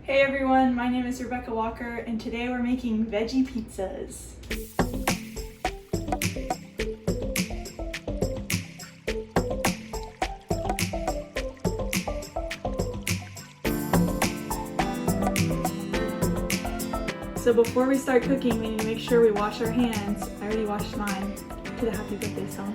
Hey everyone, my name is Rebecca Walker and today we're making veggie pizzas. So before we start cooking, we need to make sure we wash our hands. I already washed mine to the happy birthday song.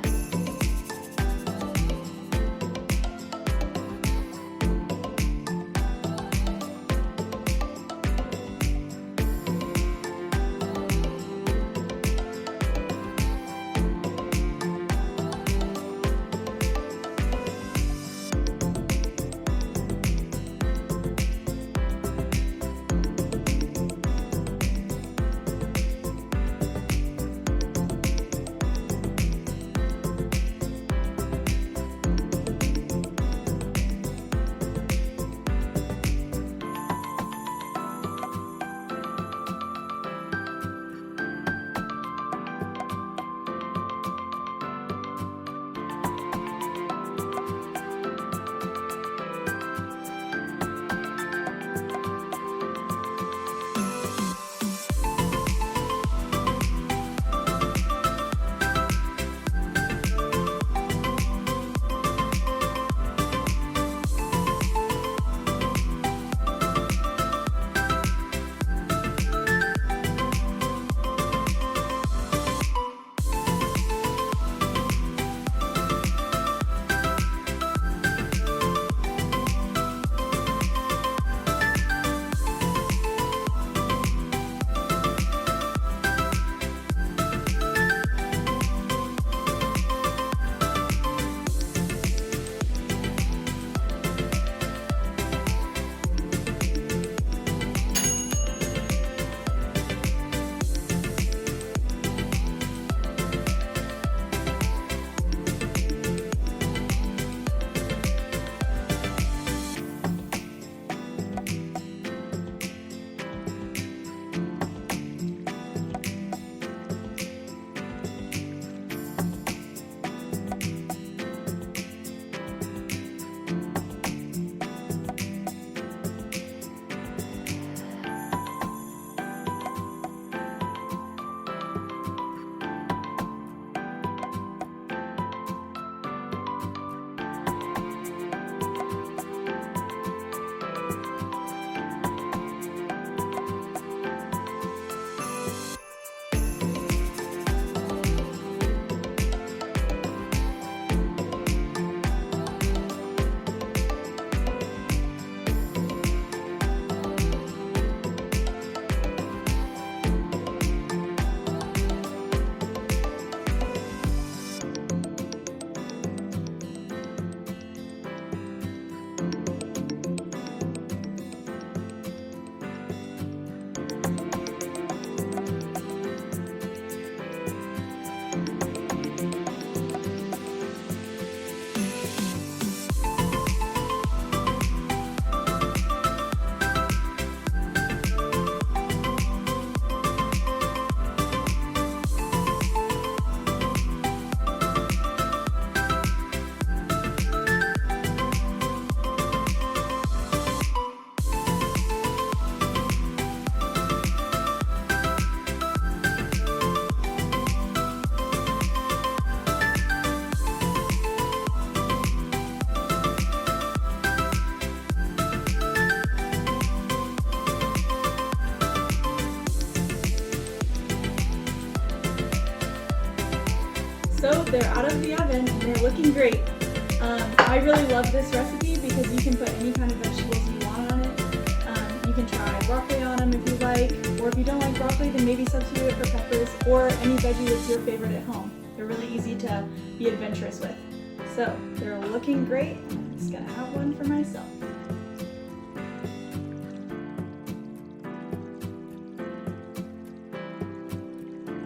So they're out of the oven and they're looking great. I really love this recipe because you can put any kind of vegetables you want on it. You can try broccoli on them if you like, or if you don't like broccoli, then maybe substitute it for peppers or any veggie that's your favorite at home. They're really easy to be adventurous with. So they're looking great. I'm just gonna have one for myself.